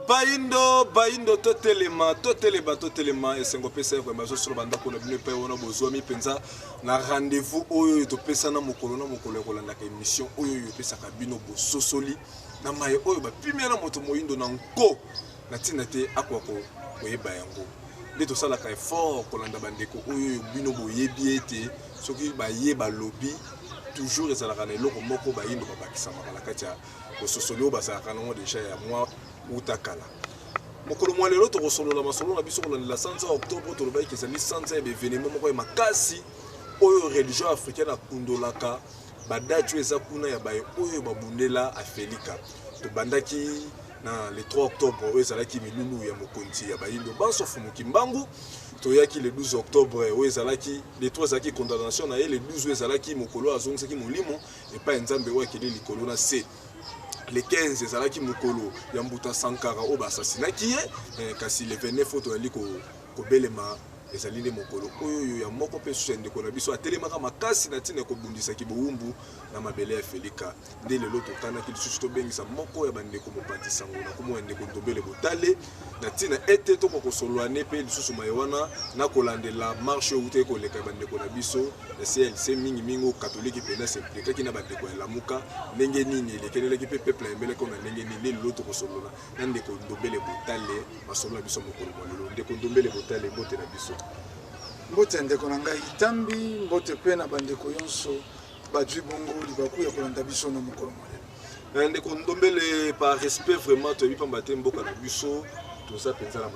Baindo totelema esengo pesa vraiment zo sur banda ko na bino pe wona bozwami penza na rendez-vous oyo to pesa na mokolo kolanda ka émission oyo pesa ka bino bososoli na maye oyo ba pimia na moto moyindo na nko na tina te akwako oyeba yango nde to sala ka effort kolanda bandeko oyo bino boyebi ete soki ba yeba lobby toujours ezalaka na eloko moko bayindo babakisa makala kati ya bososoli oyo basalaka nango deja ya mwa utakala mokolo mwa lelo tokosolola masolo na biso kolanda la 5 octobre tolobai kezali 5 ya événement moko ya makasi oyo religion africaine akundolaka badatu eza kuna ya baye oyo babundela afelika tobandaki na le 3 octobre oyo ezalaki milulu ya mokonzi ya bayindo bansofu mokimbangu toyaki le 12 octobre oyo ezalaki le 3 ezalaki condamnation na ye le 12 oyo ezalaki mokolo azongisaki molimo epai nzambe oyo akeli likolo na se le 15 ezalaki mokolo ya Mbuta Sankara oyo basasinaki ye kasi le 29 oyo toyali kobelema ezali nde mokolo oyo ya moko mpe susu ya ndeko na biso atelemaka makasi na ntina kobundisaki bowumbu na mabele ya felika nde lelo tokanaki lisusu tobengisa moko ya bandeko mopanzi sango na komo ya ndeko Ndombele Botale na ntina ete tokokosolola ne mpe lisusu maye wana na kolandela marche oyo te koleka ya bandeko na biso ya CLC mingimingi oyo katoliki mpena semplikaki na bandeko ya lamuka ndenge nini elekelelaki mpe peuple ayembelaki na ndenge nini nde lelo tokosolola na ndeko Ndombele Botale masolo na biso mokolo mwa lelo ndeko Ndombele Botale mbote na biso mbote ndeko na ngai Itambi mbote pe na bandeko yonso badwi bongo libaku ya kolanda biso na mokolo mwa ndeko Ndombele par respect vraiment toyebi pamba te mboka na biso toza penza na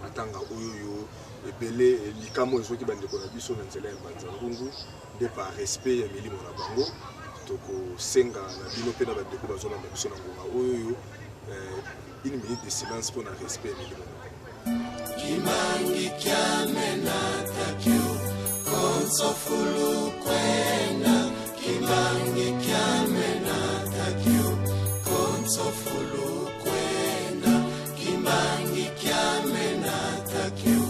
matanga oyo ebele likamo ezoki bandeko na biso na nzela ya mbanza ngungu nde par respect ya milimo na bango tokosenga na bino mpe na bandeko bazolanda biso na ngonga oyo une minute de silence pour na respect ya milimo na bango Kimangi kiamena takyo konso fulu kwenda Kimangi kiamena takyo konso fulu kwenda Kimangi kiamena takyo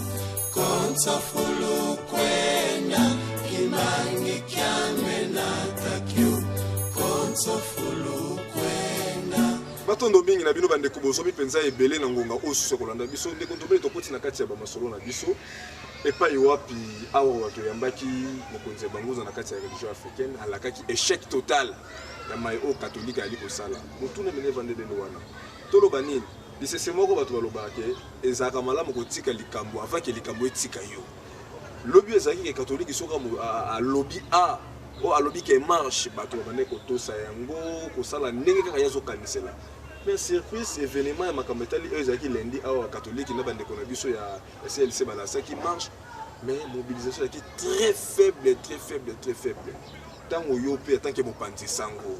konso fulu kwenda Kimangi kiamena takyo konso fulu kwenda batondo mingi na bino bandeko bozomi penza ebele na ngonga osusu kolanda biso ndeko Ndombele tokoti na kati ya bamasolo na biso epai wapi awa wato yambaki mokonzi ya banguza na kati ya religion africaine alakaki échec total ya maye o katolika ali kosala mutune mene vandele wana toloba nini lisese moko bato balobaka ke ezalaka malamu kotika likambo avant ke likambo etika yo lobi ezalaki ke katoliki soka alobi a o alobi ke marche bato babane kotosa yango kosala ndenge kaka yazokanisela mais surprise événement ya makambo etali oyo ezalaki lendi awa katoliki na bandeko na biso ya CLC balasaki marche mais mobilisation ezalaki très faible ntango yo mpe atanke mopanzi sango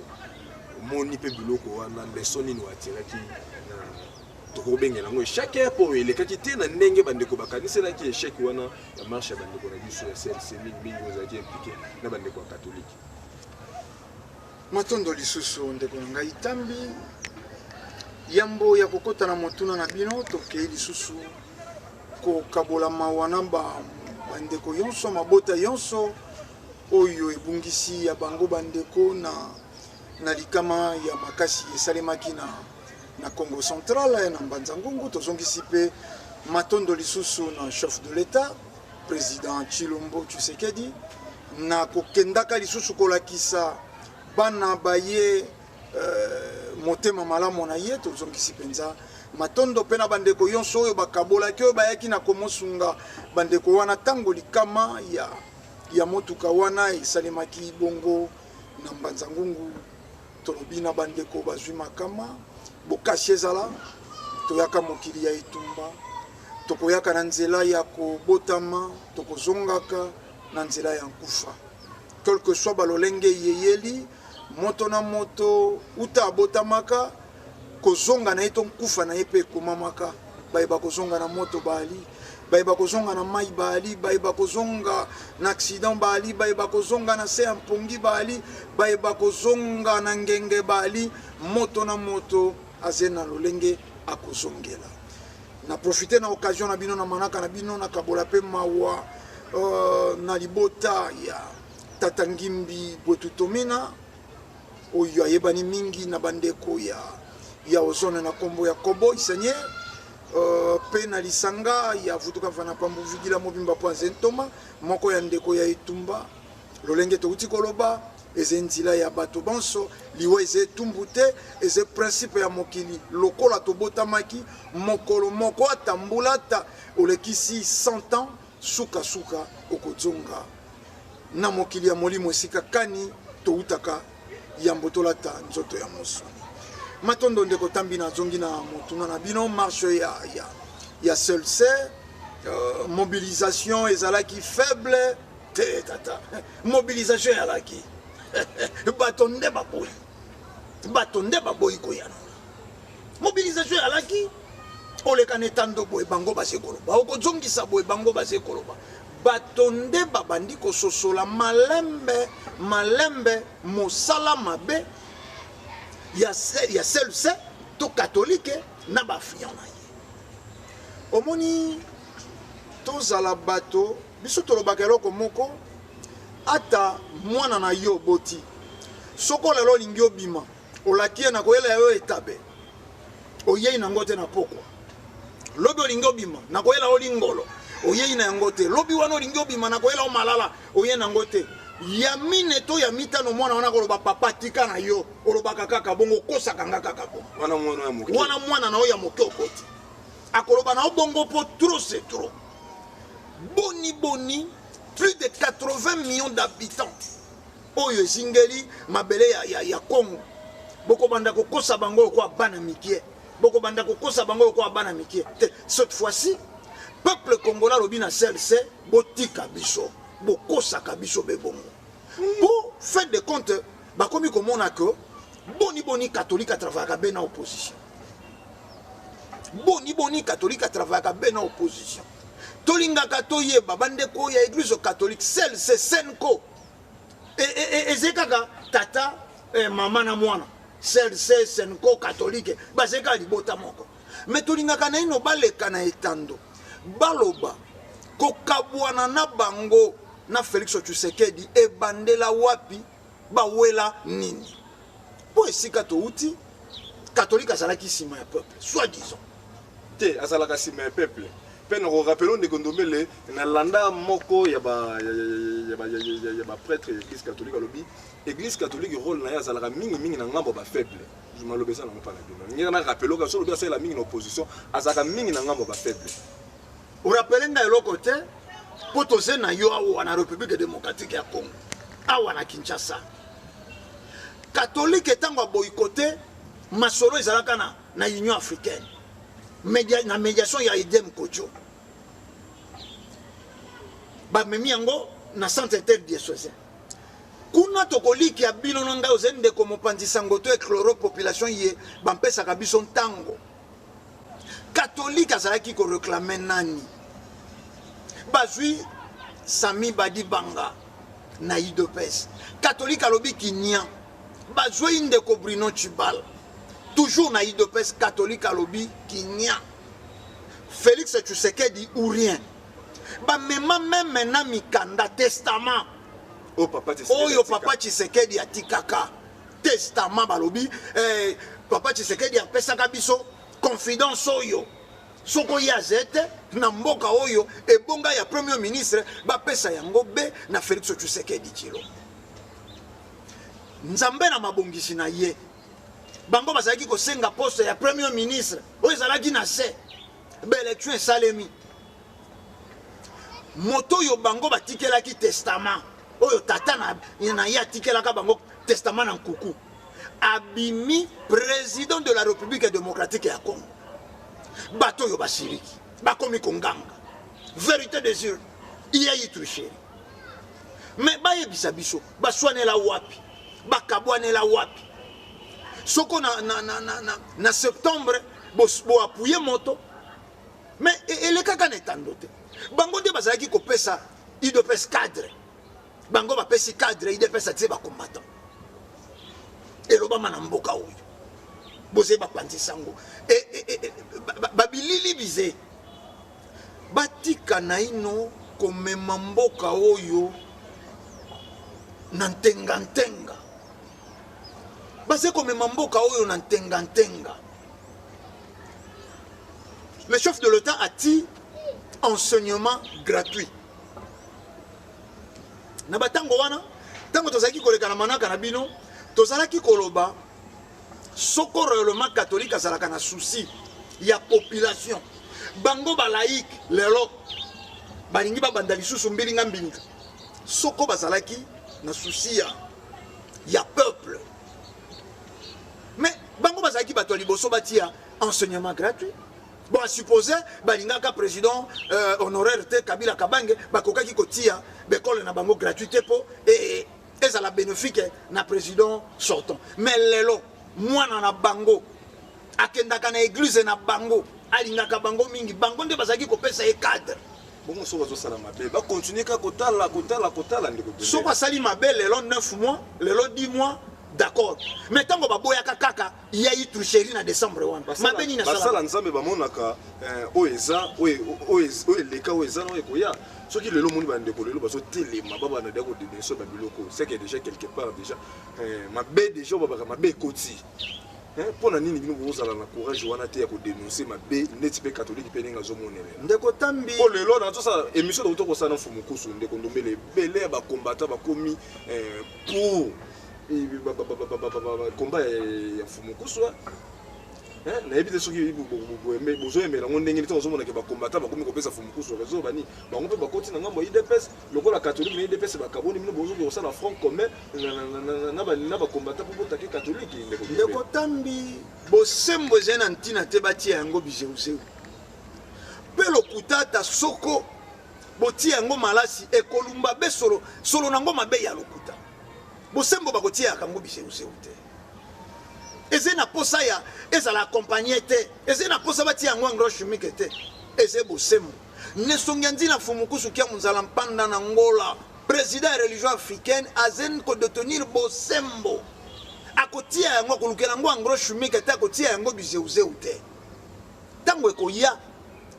omoni mpe biloko wana leson nini watiraki na tokobengela yango échec po elekaki te na ndenge bandeko bakaniselaki échec wana ya marche ya bandeko na biso ya CLC mingi ozalaki impliqué na bandeko ya katoliki matondo lisusu ndeko na ngai Itambi yambo ya kokota na motuna na bino tokei lisusu kokabola mawa na bandeko yonso mabota yonso oyo ebungisi ya bango bandeko na likama ya makasi esalemaki na Congo Central na Mbanza Ngungu tozongisi pe matondo lisusu na chef de l'État président Tshilombo Tshisekedi na kokendaka lisusu kolakisa bana baye motema malamu na ye tozongisi penza matondo pe na bandeko yonso oyo bakabolaki oyo bayaki na komosunga bandeko wana tango likama ya motuka wana esalemaki bongo na Mbanza Ngungu tolobi na bandeko bazwi makama bokasi ezala toyaka mokili ya etumba tokoyaka na nzela ya kobotama tokozongaka na nzela ya nkufa quelque soit balolenge yeyeli moto na moto uta abotamaka kozonga na ye to nkufa na ye mpe ekomamaka bayeba kozonga na moto bali bayeba kozonga na mai bali bayeba kozonga na accident bali bayeba kozonga na se ya mpongi bali bayeba kozonga na ngenge bali moto na moto aze na lolenge akozongela na profiter na occasion na bino na manaka na bino na kabola pe mawa na libota ya Tata Ngimbi Bwetutomina oyo ayebani mingi na bandeko ya ozone na kombo ya kobo isenye pe na lisanga ya vutuka fana pambu vigila mobimba po zentoma moko ya ndeko ya etumba lolenge to utikoloba ezenzila ya bato bonso liwe eze tumbute eze principe ya mokili lokola to botamaki mokolo moko atambulata olekisi 100 ans suka suka okozonga na mokili ya molimo esika kani to utaka ya mbotolata nzoto ya mosoni matondo ndeko tambi na zongi na motuna na bino marche ya seul c'est mobilisation ezalaki faible te tata mobilisation ezalaki batonde baboyi koyana mobilisation ezalaki oleka netando boye bango basekoloba okozongisa boye bango basekoloba batonde babandi kososola malembe mosala mabe ya selse to catholique na bafiant na ye omoni tozala bato biso tolobaka eloko moko ata mwana na yo boti soko lelo olingi obima olakie na koyela yo etabe oyei nango te na pokwa lobi olingi obima na koyela olingolo oyei na yango te lobi wana olingi obima na koyela omalala oyei nango te ya mine to ya mitano mwana wana koloba papa tika na yo olobaka kaka bongo kosaka nga kaka bongo wana mwana na oya moke okoti akoloba na obongo po trop c'est trop boni plus de 80 millions d'habitants oyo singeli mabele ya Congo boko banda kokosa bango kwa bana mikie boko banda kokosa bango kwa bana mikie cette fois-ci peuple congolais lobina selse botika biso bokosa kabiso bebongo pour faire de compte bakomi komona que boni catholique a travaillé ben na opposition boni catholique a travaillé ben na opposition tolingaka toyeba bandeko ya église catholique celle c'est senko et ezekaka tata mama na mwana celle c'est senko catholique bazeka libota moko mais tolingaka na ino baleka na etando baloba kokabwana na bango na Félix Tshisekedi e bandela wapi bawela nini po esika to uti catholique azalaki sima ya peuple soit disons te azalaka sima ya peuple pe no rappelons de Gondomele na landa moko ya ba prêtre église catholique alobi église catholique rôle na ya azalaka mingi na ngambo ba faible je malobesa na mpa na bino ngira na rappelons ka solo bien la mingi na opposition azalaka mingi na ngambo ba faible o rappelez nga eloko te poto na yo awa na République démocratique ya Congo awa na Kinshasa catholique etango boycotté masolo ezalaka na Union africaine na médiation ya Edem Kojo ba memi yango na centre interdiocésain kuna tokoliki ya bino nanga ozende ko mopandisa ngoto éclaireur population ye bampesa kabiso ntango catholique azalaki ko réclamer nani bazui Sami Badi Banga na IDPS catholique alobi kinya bazui ndeko Bruno Tshibala toujours na IDPS catholique alobi kinya Félix Tshisekedi ou rien ba même na mikanda testament papa Tshisekedi atikaka testament balobi papa Tshisekedi apesaka biso confidence oyo soko ya zete na mboka oyo ebonga ya premier ministre bapesa yango be na Félix Tshisekedi Tshilo nzambe na mabongisi na ye bango bazalaki kosenga poste ya premier ministre oyo ezalaki na se beelection esalemi moto oyo bango batikelaki testament oyo tata na ye atikelaka bango testament na nkuku abimi président de la République démocratique ya Congo bato oyo basiriki bakomi konganga vérité des yeux iya yitrusheri mais bayebisa biso baswanela wapi bakabwanela wapi soko na septembre bo appuyer moto mais elekaka na etando te bango nde bazalaki kopesa IDPS cadre bango bapesi cadre IDPS atie bakombatant elobama na mboka oyo boze bapandisa yango babilili bize batika na ino komema mboka oyo na ntenga baze komema mboka oyo na ntenga le chef de l'État a dit enseignement gratuit. Na batango wana, tango tozaki koleka na manaka na bino, tozalaki koloba soko réellement catholique azalaka na souci ya population. Bango ba laïque lelo balingi ba banda lisusu mbilinga mbilinga. Soko bazalaki na souci ya peuple. Mais bango bazalaki bato liboso batia enseignement gratuit. Bon, à supposer, balingaka président honoraire te Kabila Kabange, bakokaki kotia bekole na bango gratuité po et ça la bénéfique na président sortant. Mais lelo, moi na bango, akendaka na église na bango, alingaka bango mingi, bango nde bazaki kopesa e cadre. Bon, so bazo sala mabe, ba continuer ka kotala ndeko. So ba sali mabe lelo 9 mois, lelo 10 mois. D'accord. Mais tant que baboya kaka, il y a eu tricherie en décembre. Mabeni na sala. Basala nzambe bamonaka oeza leka oeza no ekoya. Ce qui le monde va ndeko lelo baso telema baba na dako dénoncer ba biloko. C'est que déjà quelque part déjà mabe déjà baba mabe koti. Pour na nini bino bozala na courage wana te ya ko dénoncer mabe neti pe catholique pe ninga zo monele. Ndeko tambi. Pour lelo na to sa émission de to sa na fumu kusu ndeko ndombele belé ba combattant ba komi pour combat ya fumukusu na ebite soki bozo emela ngo ndenge nito ozomona ke ba combattant ba komi kopesa fumukusu rezo bani bango pe bakoti na ngambo IDPS lokola catholique mais IDPS ba kaboni mino bozo ko sala front commun na ba combattant pour botaki catholique ndeko tambi bosembo zena ntina te bati yango bizeuse pe lokutata soko boti yango malasi ekolumba be solo nango mabe ya lokuta bosembo bakotia kango biseuse ute ezena posa ya ezala accompagner te ezena posa batia yango ngro chimique te eze bosembo nesongia ndina fumukusu kia munzala mpanda na ngola président religieux africaine azen ko détenir bosembo akotia yango kolukela ngo ngro chimique te akotia yango biseuse ute tango ekoya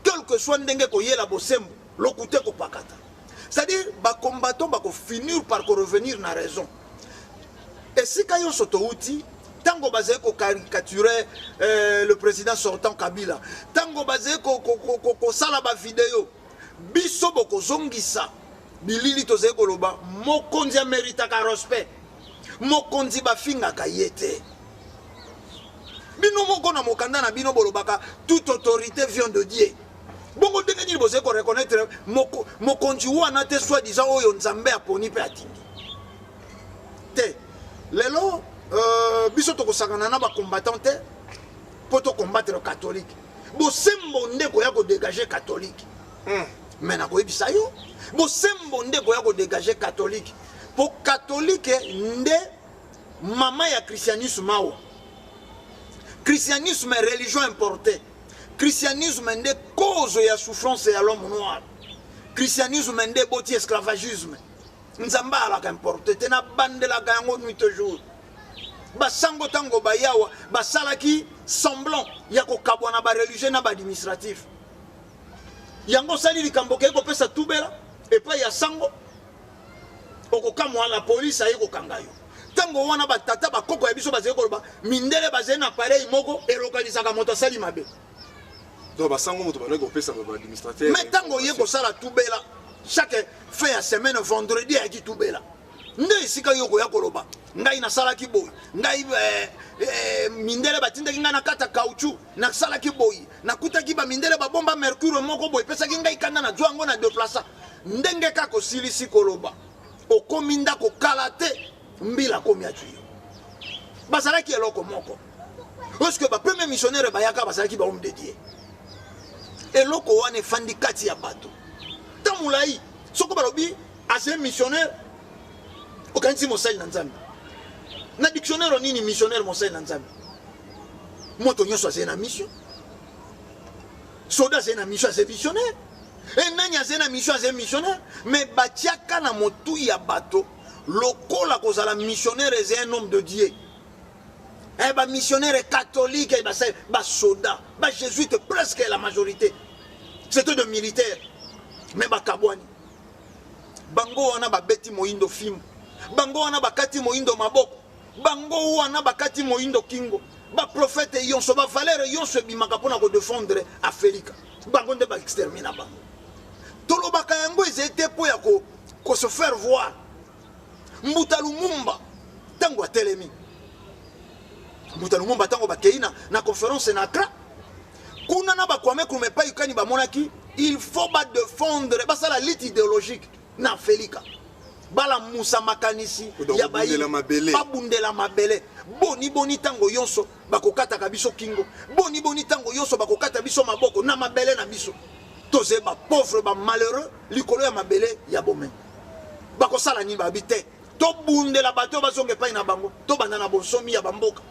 quelque soit ndenge koyela bosembo lokute ko pakata c'est-à-dire ba combattant ba ko finir par revenir na raison. Et si Kayon Sotouti, tango basé ko caricaturer le président sortant Kabila, tango basé ko salaba vidéo, biso boko zongisa, bilili toze koloba, mokonzi mérita ka respect, mokonzi ba finga kayete. Bino moko na mokanda na bino bolobaka, toute autorité vient de Dieu. Bongo ndenge ni bosé ko reconnaître mokonzi wana te soi-disant oyo nzambe aponi pe atingi. Te lelo biso to kosakana na ba combattant te poto combattre le catholique bosembo ndeko ya ko dégager catholique mais na ko ebisa yo bosembo ndeko ya ko dégager catholique po catholique nde mama ya christianisme mao christianisme est religion importée christianisme nde cause ya souffrance ya l'homme noir christianisme nde boti esclavagisme nzamba alaka importe te na bandela yango nuit jour basango tango bayawa basalaki semblant ya kokabwa na ba religieux na ba administratif yango sali likambo ke ko pesa tubela et pas ya sango okokamwa la police ayi kokanga yo tango wana batata bakoko ya biso bazeli koloba mindele bazeli na appareil moko elokalisaka moto asali mabe donc basango moto bana kopesa ba administrateur mais tango ye kosala tubela chaque fin de semaine vendredi à Kitubela. Nde isika yoko ya koloba. Ngai na sala kiboy. Ngai mindele batinda kinga na kata caoutchouc na sala kiboy. Na kuta kiba mindele ba bomba mercure moko boy pesa kinga ikanda na jwango na déplacer. Ndenge ka ko silisi koloba. Okominda ko kalate mbila komi atuyo. Basala ki eloko moko. Parce que ba premier missionnaire ba yaka basala ki ba homme dédié. Eloko wane fandi kati ya bato. Tamulai soko balobi ase missionnaire okanti mosali na nzambe na dictionnaire nini missionnaire mosali na nzambe moto nyoso ase na mission soda ase na mission ase missionnaire et nani ase na mission ase missionnaire mais batiaka na motu ya bato lokola kozala missionnaire ese un homme de Dieu et ba missionnaire catholique et ba soda ba jésuite presque la majorité c'était de militaires. Mais bakabwani bango wana babeti moindo film bango wana bakati moindo maboko bango wana bakati moindo kingo ba prophète yonso ba valeur yonso bimaka pona ko défendre Afrika bango nde ba exterminer bango tolobaka yango ezete po ya ko se faire voir Mbuta Lumumba tango atelemi Mbuta Lumumba tango bakeina na conférence na Accra kuna na ba Kwame Nkrumah yukani ba monaki il faut ba défendre ba sala lutte idéologique na Afrika bala musa makanisi ya bayi babundela mabele boni tango yonso bakokata kabiso kingo boni tango yonso bakokata biso maboko na mabele na biso toze ba pauvre ba malheureux likolo ya mabele ya bomen bakosala ni babite to bundela bato bazonge pai na bango to bandana bonsomi ya bamboka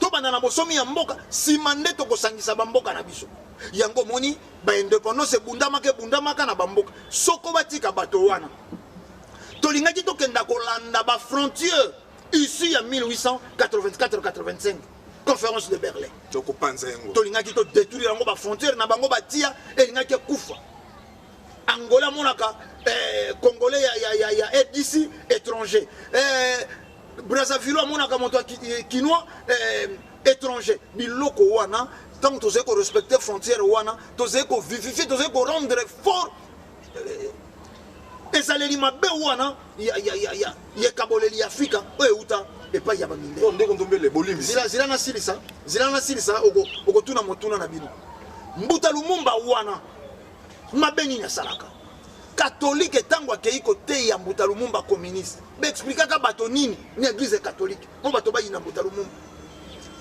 to bandana bonsomi ya mboka simande to kosangisa bamboka na biso yango moni ba indépendance bundamaka na bamboka soko batika bato wana tolingaki tokenda kolanda ba frontière ici en 1884-85 conférence de Berlin tolingaki to détruire yango ba frontière na bango batia elingaki kufa Angola monaka congolais ya aide d'ici étranger Brazzaville monaka moto kinois étranger biloko wana tant tozé ko respecter frontière wana tozé ko vivifier tozé ko rendre fort ezaleli mabe wana ya kaboleli Afrika euta epa ya baminde ndeko ndombele bolimi zila na silisa okotuna motuna na bino Mbuta Lumumba wana mabeni na salaka catholique tango akei kote ya Mbuta Lumumba communiste be expliquaka bato nini ni église catholique po bato bayi na Mbuta Lumumba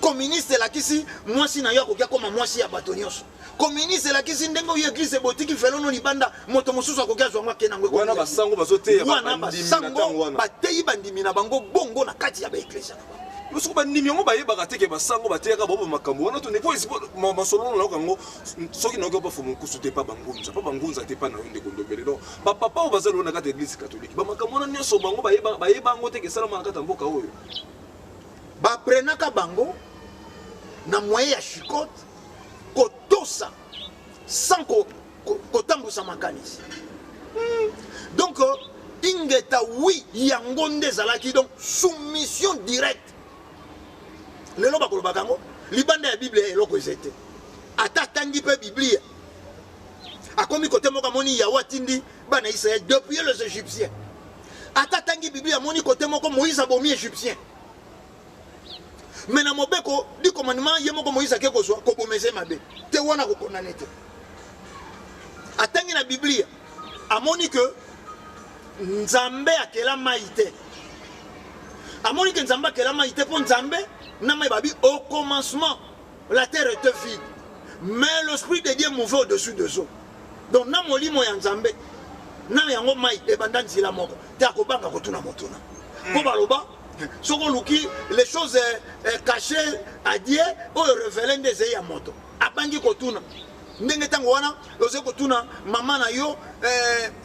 communiste la kisi mwasi na yo akokia koma mwasi ya bato nyonso communiste la kisi ndengo yo église botiki felono libanda moto mosusu akokia zwa ke nangwe wana basango bazoteya basango bateyi bandimi na bango bongo na kati ya ba église lusuku bandimi yango bayebaka teke basango bateyaka bobo makambo wana to nepo masolo na yango soki na yoka pa fumu kusute pa bangunza te pa na yonde kondombele no papa o bazalo na kati église catholique ba makambo wana nyonso bango bayeba ngo teke sala na kati mboka oyo ba prenaka bango na moyen ya chicote kotosa sans kotambusa makanisi donc ingeta oui yango nde zalaki donc soumission directe lelo bakolobaka ngo libanda ya Bible eloko ezete ata tangi pe Biblia akomi kote moko moni ya watindi bana Israël depuis les Égyptiens ata tangi Biblia moni kote moko Moïse abomi égyptien mais na mobeko di commandement ye moko Moïse akeko so ko bomeze mabe te wana ko condamner te atangi na Biblia amoni que Nzambe akela maïté amoni que Nzambe akela maïté pour Nzambe na mai babi au commencement la terre était vide mais l'esprit de Dieu mouvait au-dessus de eaux donc na molimo ya Nzambe na yango mai e bandanzi la moko te akobanga kotuna motuna po baloba soko luki les choses cachées à Dieu ou révélées des ya moto abangi kotuna ndenge tango wana oze kotuna mama na yo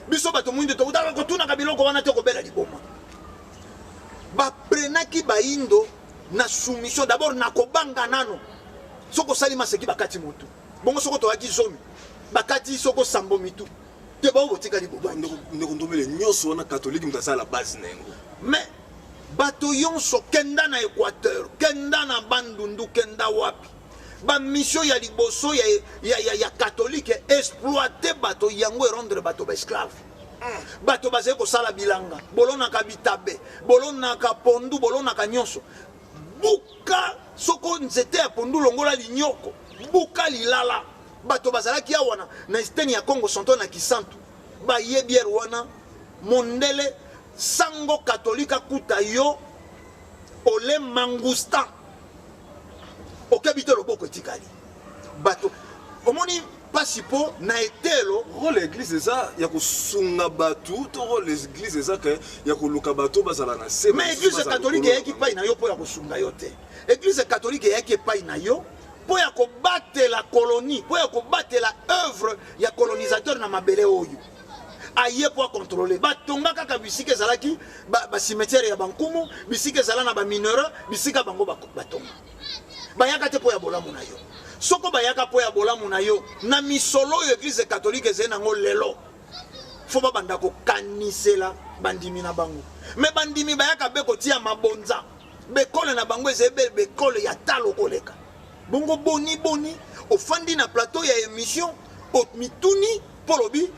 biso bato mwinde to utaka kotuna kabiloko wana te kobela liboma ba prenaki baindo na soumission d'abord na kobanga nano soko salima seki bakati motu bongo soko to aki zomi bakati soko sambo mitu te ba obotika liboma ndeko ndombele nyonso wana catholique mutasa la base nengo mais bato yonso kenda na Équateur kenda na Bandundu kenda wapi ba mission ya liboso ya catholique exploiter bato yango et rendre bato ba esclave bato bazé ko sala bilanga bolona ka bitabe bolona ka pondu bolona ka nyonso buka soko nzete ya pondu longola linyoko buka lilala bato bazalaki ya wana na esteni ya Congo Santo na Kisantu ba yebier wana mondele sango katolika kuta yo ole mangustan okabite loboko etikali bato omoni pasipo na etelo rôle l'église ça ya kosunga batu to rôle l'église ça que ya koluka bato bazala na se mais église catholique yaki pai na yo po ya kosunga yo te église catholique yaki pai na yo po ya kobatela la colonie po ya kobatela œuvre ya colonisateur na mabele oyo aye pour contrôler batonga kaka bisika ezalaki ba cimetière ya bankumu bisika ezala na ba mineur bisika bango batonga bayaka te po ya bolamu na yo soko bayaka po ya bolamu na yo na misolo yo église catholique ezali nango lelo fo banda ko kanisela bandimi na bango mais bandimi bayaka be kotia mabonza bekole na bango ezebe bekole ya talo koleka bongo boni ofandi na plateau ya émission mituni polobi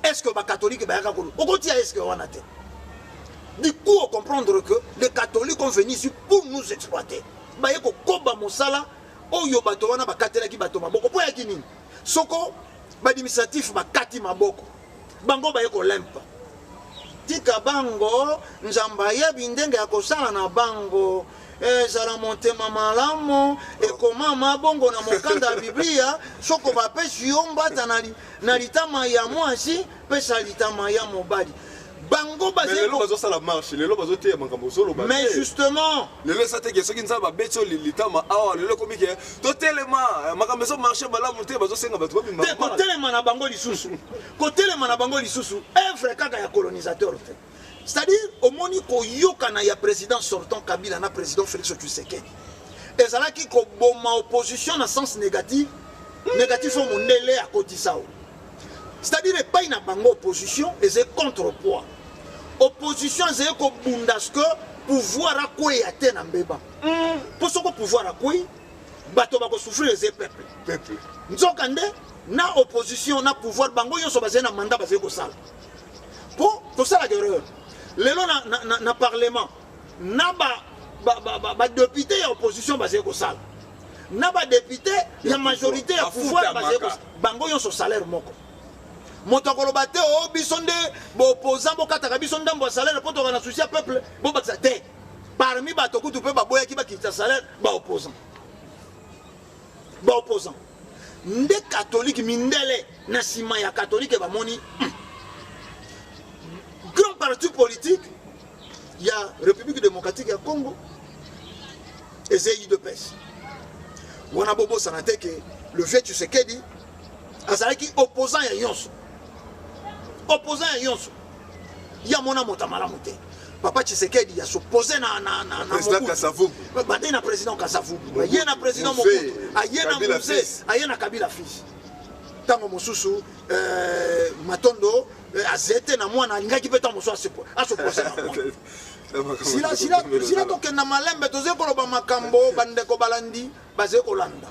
est-ce que ba catholique ba yaka kolo okoti est-ce que wana te du coup on comprendre que les catholiques ont venu ici pour nous exploiter ba yeko koba mosala oyo bato wana bakatelaki bato maboko po yaki nini soko ba administratif bakati maboko bango ba yeko lempa tika bango nzamba yebi ndenge ya kosala na bango ezala motema malamu ekomama bongo na mokanda ya biblia soko bapesi yo mbata na litama ya mwasi pesa litama ya mobali bango lelo bazosala marche lelo bazoteya makambo soloba mais justement lelo esateke soki nzambe abeti oyo litama awa lelo komike totelema makambo ezo marche malamu te bazosenga bato babima kotelema na bango lisusu œuvre kaka ya colonisateur te c'est-à-dire omoni koyokana ya président sortant Kabila na président Félix Tshisekedi ezalaki koboma opposition na sens négatif o mondele akotisa o c'est-à-dire epai na bango opposition eze contrepoids opposition ezali kobunda que pouvoir akweya te na mbeba mpo soko pouvoir akwei bato bakosouffrir eze peuple nzoka nde na opposition na pouvoir bango nyonso bazali na mandat bazali kosala mpo tosalaka erreur lelo na parlement na badepute ya opposition bazali kosala na badepute ya majorité ya pouvoir bazali kosala bango nyonso salaire moko moto akoloba te o biso nde boopposant bokataka biso ndambo ya salaire mpo toka na souci ya peuple bobakisa te parmi bato kutu mpe baboyaki bakitisa salaire baopposant nde catholique mindele na nsima ya catholique bamoni grand parti politique ya république démocratique ya Congo eze UDPS wana bobosana te ke le vieux Tshisekedi azalaki opposant ya nyonso ya mona mota malamu te papa Tshisekedi ya s'opposé na président Kasavubu bande na président Kasavubu aye na président Mobutu aye na Muse aye na Kabila fils tango mosusu Matondo azete na mwana alingaki peta mosu asopose na mwana sila tokenda malembe toze koloba makambo bandeko balandi baze kolanda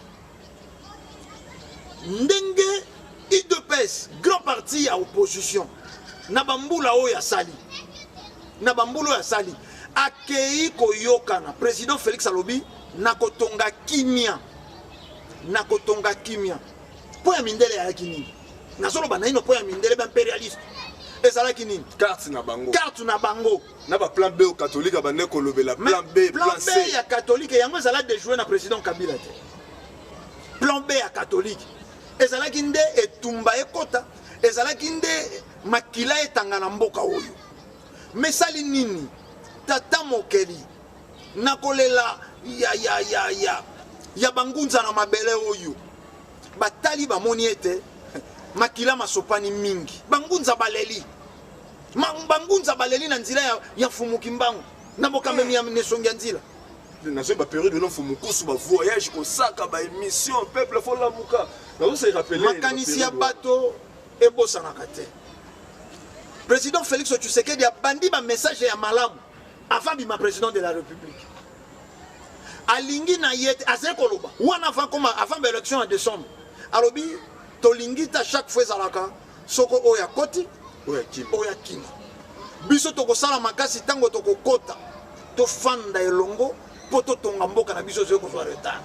ndenge UDPS grand parti ya opposition na bambula oyo asali akei koyokana président Félix alobi na kotonga kimia po ya mindele ayaki nini nazoloba na ino po ya mindele baimpérialiste ezalaki nini carte na bango na ba plan B au catholique bande kolobela plan B plan C ya catholique yango ezala déjouer na président Kabila te plan B ya catholique ezalaki nde etumba ekota ezalaki nde makila etanga na mboka oyo mesali nini tata mokeli nakolela ya bangunza na mabele oyo batali bamoni ete makila masopani mingi bangunza baleli na nzela ya fumuki mbangu na bokamemi ya nesongi ya nzela nazo ba période no fumukusu ba voyage kosaka ba émission peuple fo lamuka nazo se rappeler makanisi ya bato ebosanaka te président Félix Tshisekedi a bandi ba message ya malamu avant bima président de la République alingi na yete azekoloba wana avant l'élection en décembre alobi tolingi ta chaque fois ezalaka soko oya koti oya kima biso tokosala makasi tango tokokota tofanda elongo po totonga mboka na biso zoye kozwa retard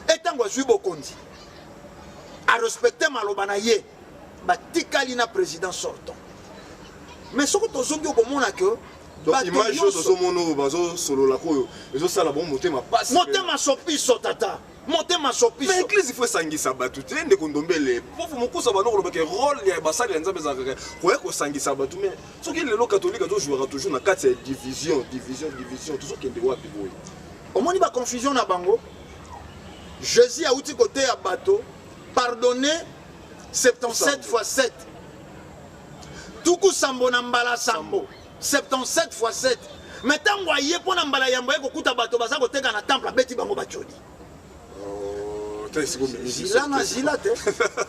etango azwi bokonzi arespecte maloba na ye batikali na président sortant mais soko tozongi okomona ke donc image tozomono bazosolola koyo ezosala bon motema pasi motema sopiso tata motema sopiso mais église il faut sangisa batu te ndeko ndombele pofu mokusa bano koloba ke rôle ya basali ya nzambe ezalaka koya kosangisa batu mais soki lelo catholique azojouera toujours na kati ya division tozokende wapi boye omoni baconfusion na bango Jésus auti côté ya bato pardonner 77 fois 7 tuku sambo na mbala sambo 77 fois 7 mais tango aye pona mbala yambo ekokuta bato baza koteka na temple abeti bango bachodi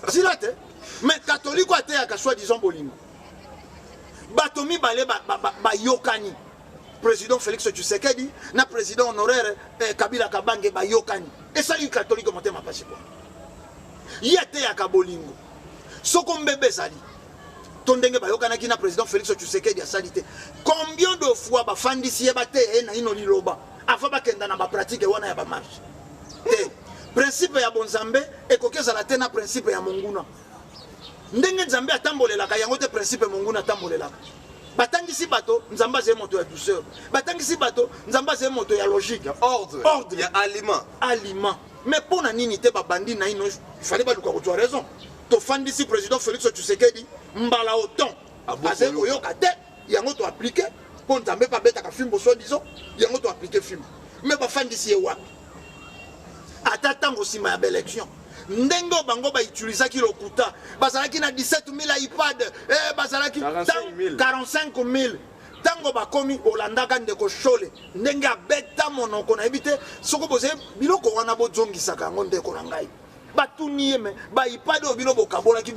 zila te mais catholique ate ya kaswa disons bolingo bato mibale bayokani président Félix Tshisekedi na président honoraire Kabila Kabange bayokani esali catholique motema pasi kwa yete ya kabolingo soko mbebe ezali tondenge bayokanaki na président Félix Tshisekedi asali te combien de fois bafandisi ye bate na ino liloba afa bakenda na bapratique wana ya bamarche te principe ya bonzambe ekoki ezala te na principe ya monguna ndenge nzambe atambolelaka yango te principe monguna atambolelaka batangisi bato nzambe azali moto ya douceur batangisi bato nzambe azali moto ya logique ya ordre ya aliment mais mpona nini te babandi na ino ifale baluka kozwa raison tofandisi président Félix Tshisekedi mbala autant azali koyoka te yango toaplike mpo nzambe mpe abetaka filme soi disant yango toaplike filme mais bafandisi ye wapi ata ntango nsima ya baélection ndenge bango bautilisaki lokuta bazalaki na 17 000 ipad bazalaki 45 000 ntango bakomi olandaka ndeko shole ndenge abeta monoko nayebi te soko bozali biloko wana bozongisaka yango ndeko na ngai batuni ye me baipade oyo bino bokabolaki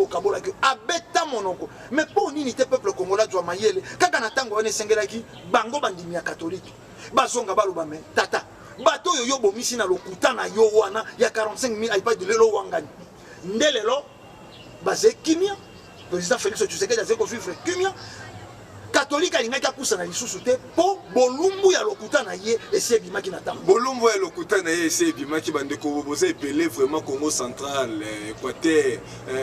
abeta monoko mais mpo nini te peuple congolais azwa mayele kaka na ntango wana esengelaki bango bandimi ya katolike bazonga baloba me tata bato oyo yo bomisi na lokuta na yo wana ya 45 000 iPad lelo wangani nde lelo bazali kimia président Félix Tshisekedi azali kovivre kimia katolika alingaki apusana lisusu te mpo bolumbu ya lokuta na ye esi ebimaki na ntango bolumbu ya lokuta na ye esi ebimaki bandeko boza epele vraiment Congo central Équateur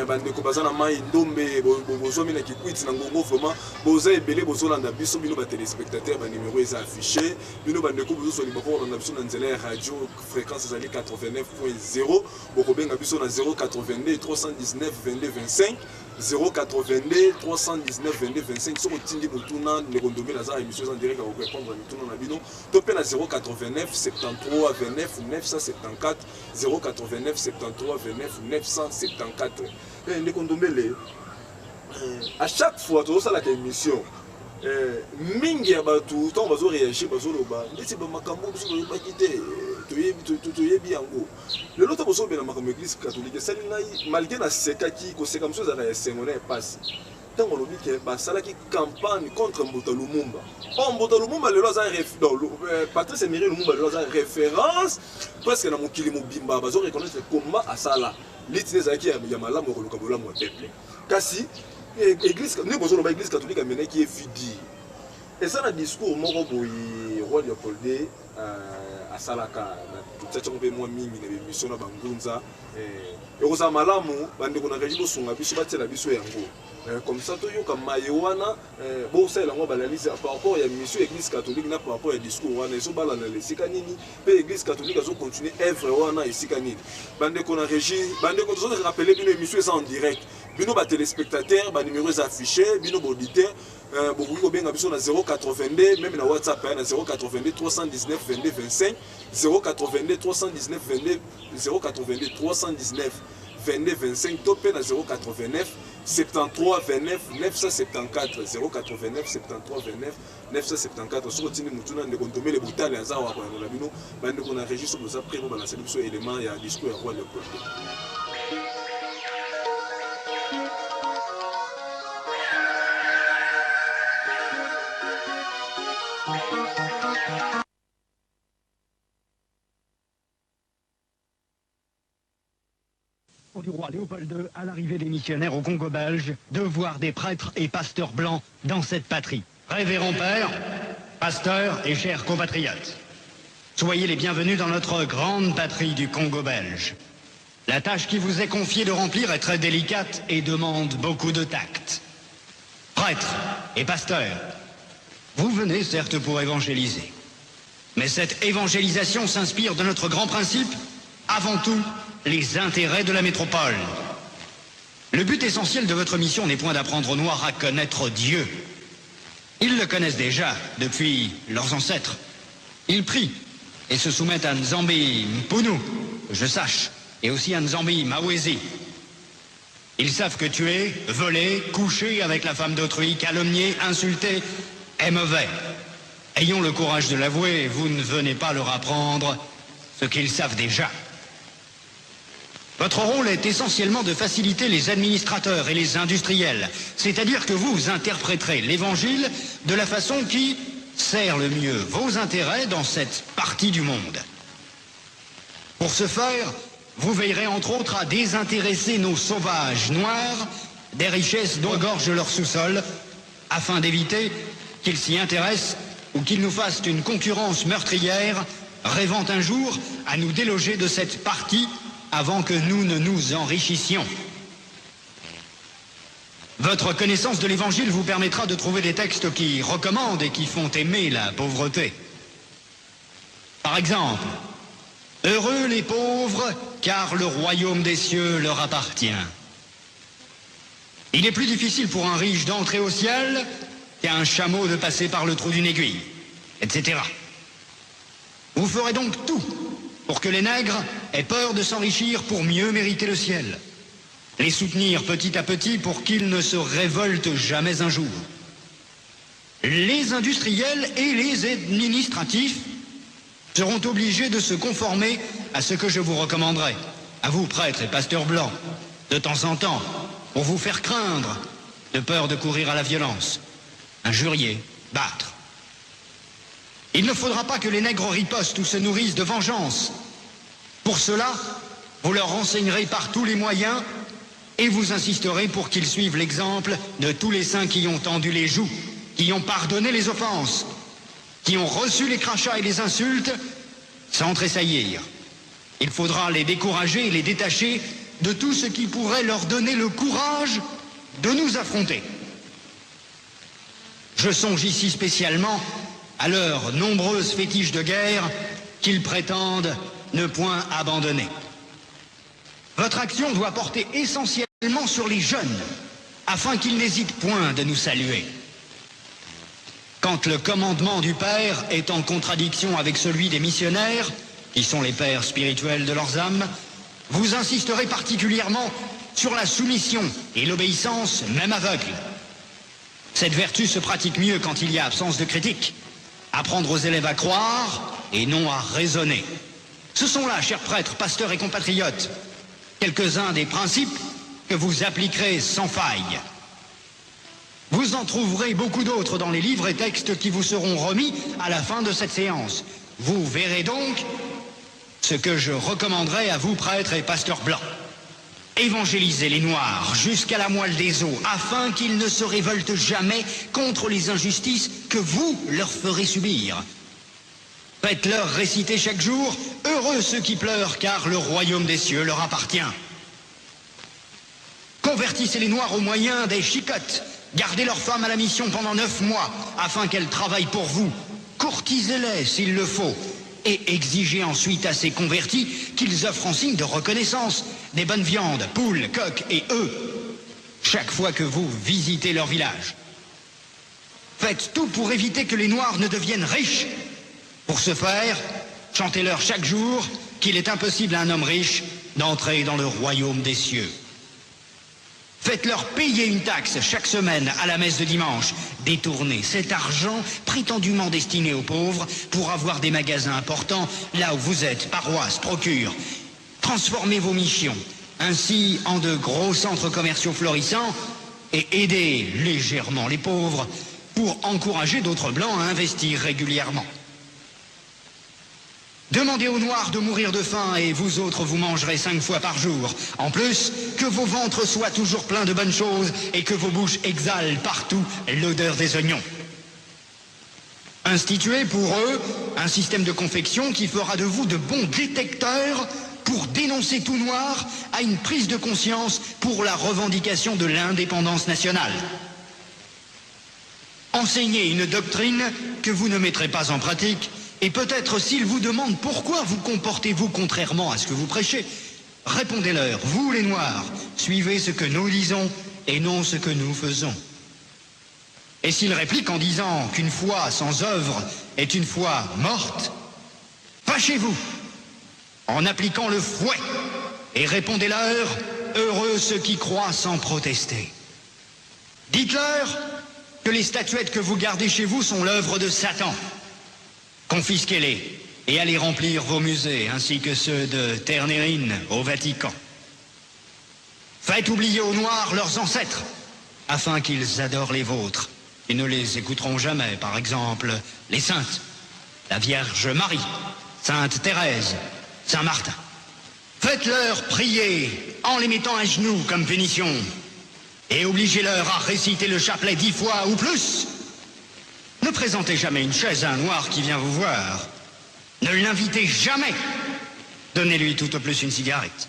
bandeko baza na mai ndombe bozwami na kikwiti na ngongo vraiment boza ebele bozolanda biso bino batelespectateur banimero eza affiché bino bandeko bozosoli bako kolanda biso na nzela ya radio fréquence ezali 89.0 bokobenga biso na 082 319 22 25 082 319 22 25 soko tindi botuna nekondombe na za émission en direct à répondre à mituna na bino to pe na 089 73 29 974 089 73 29 974 nekondombe le à chaque fois to ça la émission mingi ya batu tant bazo réagir bazo loba ndeti ba makambo biso ba kité toyebi yango lelo to boso bena makambo église catholique sali ngai malgré na sekaki ko seka mso za na sengona passe tango lobi ke basalaki campagne contre Mbota Lumumba Mbota Lumumba lelo za Patrice Emery Lumumba lelo za référence presque na mokili mobimba bazo reconnaître combat asala litine zaki ya malamu ko luka bolamu peuple kasi église ne bozo loba église catholique amena ki efidi et ça na discours moko boyi roi Léopold II asalaka na tchatcha mpe mwa mingi na émission na bangunza ekoza malamu bandeko na régie bosunga biso batela biso yango comme ça toyoka maye wana bosala yango balalize par rapport ya mission église catholique na par rapport ya discours wana ezobala na lesika nini pe église catholique azo continuer œuvre wana esika nini bandeko na régie bandeko tozo rappeler bino émission eza en direct bino ba téléspectateurs ba numéros affichés bino auditeur beaucoup benga biso na 082 même na WhatsApp na 082 319 22 25 082 319 22 082 319 22 25 topé na 089 73 29 974 089 73 29 974 sur tini mutuna ndeko ntomele butale azawa kwa na bino bande ko na registre boza primo bana seliso élément ya discours ya roi Léopold. Du roi Léopold II à l'arrivée des missionnaires au Congo belge, de voir des prêtres et pasteurs blancs dans cette patrie. Révérend Père, pasteurs et chers compatriotes, soyez les bienvenus dans notre grande patrie du Congo belge. La tâche qui vous est confiée de remplir est très délicate et demande beaucoup de tact. Prêtres et pasteurs, vous venez certes pour évangéliser. Mais cette évangélisation s'inspire de notre grand principe, avant tout, les intérêts de la métropole. Le but essentiel de votre mission n'est point d'apprendre aux Noirs à connaître Dieu. Ils le connaissent déjà depuis leurs ancêtres. Ils prient et se soumettent à Nzambi Mpunu, que je sache, et aussi à Nzambi Mawezi. Ils savent que tuer, voler, coucher avec la femme d'autrui, calomnier, insulter est mauvais. Ayons le courage de l'avouer, vous ne venez pas leur apprendre ce qu'ils savent déjà. Votre rôle est essentiellement de faciliter les administrateurs et les industriels, c'est-à-dire que vous interpréterez l'évangile de la façon qui sert le mieux vos intérêts dans cette partie du monde. Pour ce faire, vous veillerez entre autres à désintéresser nos sauvages noirs des richesses dont regorge leur sous-sol, afin d'éviter qu'ils s'y intéressent ou qu'ils nous fassent une concurrence meurtrière, rêvant un jour à nous déloger de cette partie avant que nous ne nous enrichissions. Votre connaissance de l'Évangile vous permettra de trouver des textes qui recommandent et qui font aimer la pauvreté. Par exemple, « Heureux les pauvres, car le royaume des cieux leur appartient. » Il est plus difficile pour un riche d'entrer au ciel qu'à un chameau de passer par le trou d'une aiguille, etc. Vous ferez donc tout pour que les nègres aient peur de s'enrichir pour mieux mériter le ciel. Les soutenir petit à petit pour qu'ils ne se révoltent jamais un jour. Les industriels et les administratifs seront obligés de se conformer à ce que je vous recommanderai, à vous prêtres et pasteurs blancs, de temps en temps, pour vous faire craindre, de peur de courir à la violence, injurier, battre. Il ne faudra pas que les nègres ripostent ou se nourrissent de vengeance. Pour cela, vous leur renseignerez par tous les moyens et vous insisterez pour qu'ils suivent l'exemple de tous les saints qui ont tendu les joues, qui ont pardonné les offenses, qui ont reçu les crachats et les insultes sans tressaillir. Il faudra les décourager et les détacher de tout ce qui pourrait leur donner le courage de nous affronter. Je songe ici spécialement à leurs nombreuses fétiches de guerre qu'ils prétendent ne point abandonner. Votre action doit porter essentiellement sur les jeunes, afin qu'ils n'hésitent point de nous saluer. Quand le commandement du Père est en contradiction avec celui des missionnaires, qui sont les pères spirituels de leurs âmes, vous insisterez particulièrement sur la soumission et l'obéissance, même aveugle. Cette vertu se pratique mieux quand il y a absence de critique. Apprendre aux élèves à croire et non à raisonner. Ce sont là, chers prêtres, pasteurs et compatriotes, quelques-uns des principes que vous appliquerez sans faille. Vous en trouverez beaucoup d'autres dans les livres et textes qui vous seront remis à la fin de cette séance. Vous verrez donc ce que je recommanderais à vous, prêtres et pasteurs blancs. Évangélisez les Noirs jusqu'à la moelle des os, afin qu'ils ne se révoltent jamais contre les injustices que vous leur ferez subir. Faites-leur réciter chaque jour « Heureux ceux qui pleurent, car le royaume des cieux leur appartient ». Convertissez les Noirs au moyen des chicottes. Gardez leurs femmes à la mission pendant 9 mois, afin qu'elles travaillent pour vous. Courtisez-les s'il le faut. Et exigez ensuite à ces convertis qu'ils offrent en signe de reconnaissance des bonnes viandes, poules, coqs et œufs, chaque fois que vous visitez leur village. Faites tout pour éviter que les Noirs ne deviennent riches. Pour ce faire, chantez-leur chaque jour qu'il est impossible à un homme riche d'entrer dans le royaume des cieux. Faites-leur payer une taxe chaque semaine à la messe de dimanche. Détournez cet argent prétendument destiné aux pauvres pour avoir des magasins importants là où vous êtes, paroisses, procures. Transformez vos missions ainsi en de gros centres commerciaux florissants et aidez légèrement les pauvres pour encourager d'autres blancs à investir régulièrement. Demandez aux Noirs de mourir de faim et vous autres vous mangerez 5 fois par jour. En plus, que vos ventres soient toujours pleins de bonnes choses et que vos bouches exhalent partout l'odeur des oignons. Instituez pour eux un système de confection qui fera de vous de bons détecteurs pour dénoncer tout Noir à une prise de conscience pour la revendication de l'indépendance nationale. Enseignez une doctrine que vous ne mettrez pas en pratique. Et peut-être s'ils vous demandent pourquoi vous comportez-vous contrairement à ce que vous prêchez, répondez-leur, vous les Noirs, suivez ce que nous disons et non ce que nous faisons. Et s'ils répliquent en disant qu'une foi sans œuvre est une foi morte, fâchez-vous en appliquant le fouet et répondez-leur, heureux ceux qui croient sans protester. Dites-leur que les statuettes que vous gardez chez vous sont l'œuvre de Satan. Confisquez-les et allez remplir vos musées, ainsi que ceux de Ternérine au Vatican. Faites oublier aux Noirs leurs ancêtres, afin qu'ils adorent les vôtres. qui ne les écouteront jamais. Par exemple, les saintes, la Vierge Marie, Sainte Thérèse, Saint Martin. Faites-leur prier en les mettant à genoux comme punition et obligez-leur à réciter le chapelet 10 fois ou plus. Ne présentez jamais une chaise à un noir qui vient vous voir. Ne l'invitez jamais. Donnez-lui tout au plus une cigarette.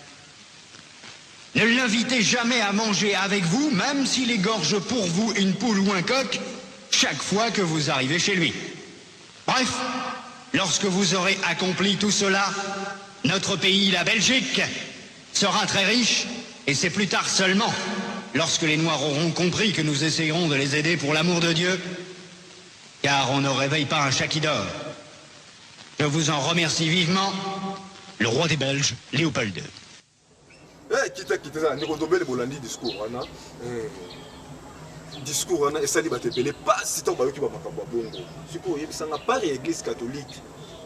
Ne l'invitez jamais à manger avec vous, même s'il égorge pour vous une poule ou un coq, chaque fois que vous arrivez chez lui. Bref, lorsque vous aurez accompli tout cela, notre pays, la Belgique, sera très riche, et c'est plus tard seulement, lorsque les Noirs auront compris que nous essayerons de les aider pour l'amour de Dieu, car on ne réveille pas un chat qui dort. Je vous en remercie vivement, le roi des Belges, Léopold II. Kita ça, ndeko tobele bolandi discours wana. Discours wana esali batepele pas si tant bayoki ba makambo bongo. Siko yebisanga par église catholique.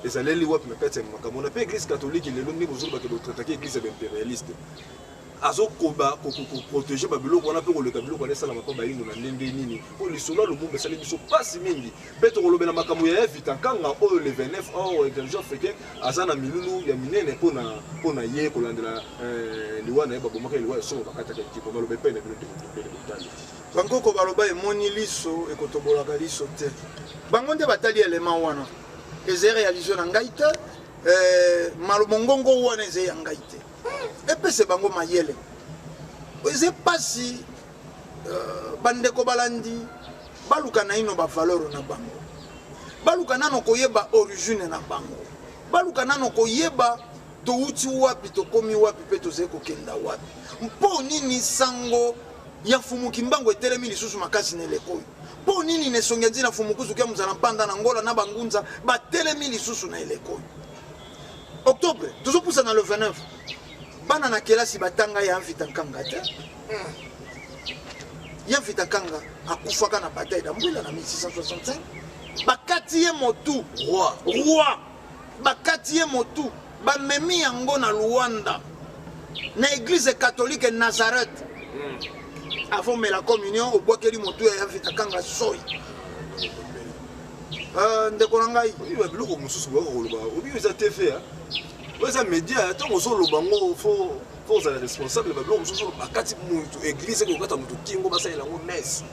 Ezaleli wapi na kati ya makambo na pe église catholique lelo ndi bozulu ba ke traiter église impérialiste. Azo koba ko protéger ba biloko wana pe ko leka biloko wana sala mapa ba yino na ndenge nini. Ko lisolo lo bombe sali biso pas mingi. Peto ko lobela makambo ya vita kanga o le 29 o intelligence africaine azana milulu ya minene pona ye ko landela liwana ya babomaka liwa so bakata ka tipo ba lobe pe na biloko de botali. Bango ko baloba emoni liso ekotobolaka liso te. Bango nde batali élément wana. Eze réalisé na ngaite malobongongo wana eze ya ngaite. Et c'est bango mayele. Eze pasi bandeko balandi baluka na ino ba valeur na bango. Baluka nano koyeba origine na bango. Baluka nano koyeba to uti wapi to komi wapi pe to zeko kenda wapi. Mpo nini sango ya fumu kimbango etelemi lisusu makasi nelekoyo. Po nini nesongezi na fumu kuzu kia mzala mpanda na ngola na bangunza ba telemi lisusu na elekoyo. Octobre, toujours pour ça dans le 29. Bana na kelasi batanga ya mvitankanga te. Ya mvitankanga akufaka na bataille d'Ambwila na 1665. Bakati ye motu roi. Bakati ye motu ba memi yango na Luanda. Na église catholique Nazareth. Avant mais la communion au bois keli motu ya mvitankanga soy. Ndeko ngai ba biloko mususu ba ko loba. Obi eza TV hein. Les médias, tant qu'on soit le bango, faut être responsable. Mais bon, nous sommes à quatre églises qui ont été mutu kingo basa ila ngones.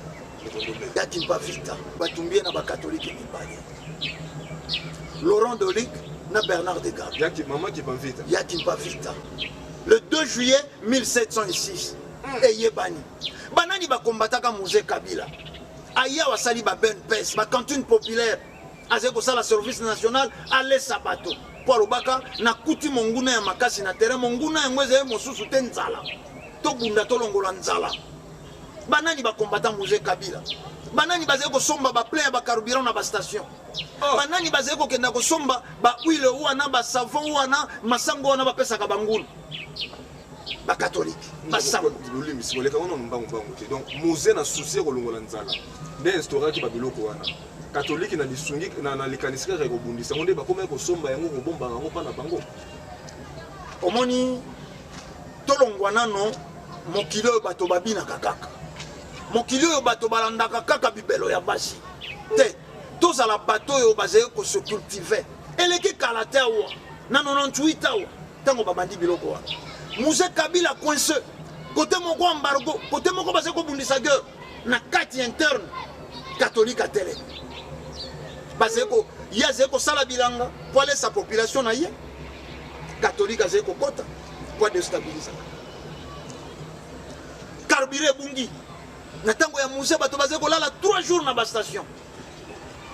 Yaki pas vita, batumbie na ba catholique ni bani. Laurent Dolic na Bernard Degas. Yaki maman qui pas vita. Yaki pas vita. Le 2 juillet 1706. Eye bani. Banani ba combataka Mosé Kabila. Aya wasali ba ben pes, ba cantine populaire. Azeko sala service national aller sabato. Pour le baka na kuti monguna ya makasi na terrain monguna ya ngweze mosusu te nzala to bunda to longola nzala banani ba combattant Mosé Kabila banani bazé ko somba ba plein ba carburant na ba station banani bazé ko kenda ko somba ba huile wana ba savon wana masango wana ba pesa ka bangulu ba catholique ba sango lolimi sikoleka wana mbango te donc Mosé na souci ko longola nzala de instaurer ki ba biloko wana catholique na lisungi na likanisika ko bundisa ngonde ba koma ko somba yango ko bomba yango pa na bango omoni tolongwa nano mokili oyo bato babina kaka mokili oyo bato balandaka kaka bibelo ya basi te tozala bato oyo bazali ko se cultiver eleki kala te awa na 98 awa ntango babandi biloko wana Mosé Kabila coincé côté moko embargo côté moko bazali kobundisa guerre na kati interne catholique à télé bazeko yazeko sala bilanga pour laisser sa population na ye catholique azeko kota pour déstabiliser carburé bungi na tango ya Mosé bato bazeko lala 3 jours na ba station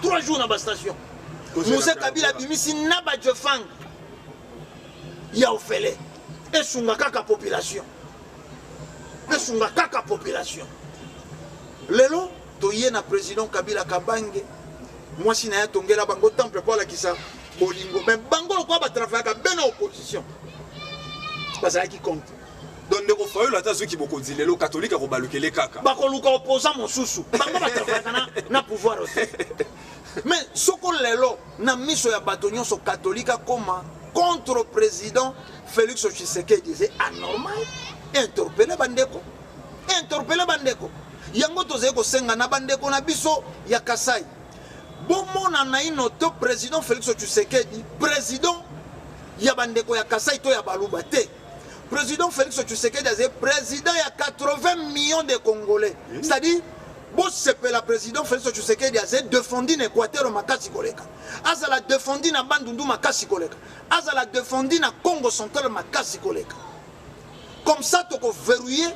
3 jours na ba station Mosé Kabila bimisi na ba jefang ya ofele esunga kaka population lelo toye na président Kabila Kabange moi si na tongela bango temple pour la kisa bolingo mais bango ko ba travailler ben opposition parce qui compte donc ndeko fayo la tazo ki boko dilelo catholique ko balukele kaka ba ko luka opposant mosusu bango ba travailler na pouvoir aussi mais soko lelo na miso ya bato nyonso catholique comme contre président Félix Tshisekedi disait anormal interpeller bandeko yango tozali kosenga na bandeko na biso ya Kasai bomona na ino to président Félix Tshisekedi président ya bandeko ya Kasai to ya Baluba te président Félix Tshisekedi azali président ya 80 millions de Congolais c'est-à-dire la président Félix Tshisekedi a défendu l'Équateur makasi koleka. Azala défendu na Bandundu makasi koleka. Azala défendu na Congo central makasi koleka. Comme ça toko verrouiller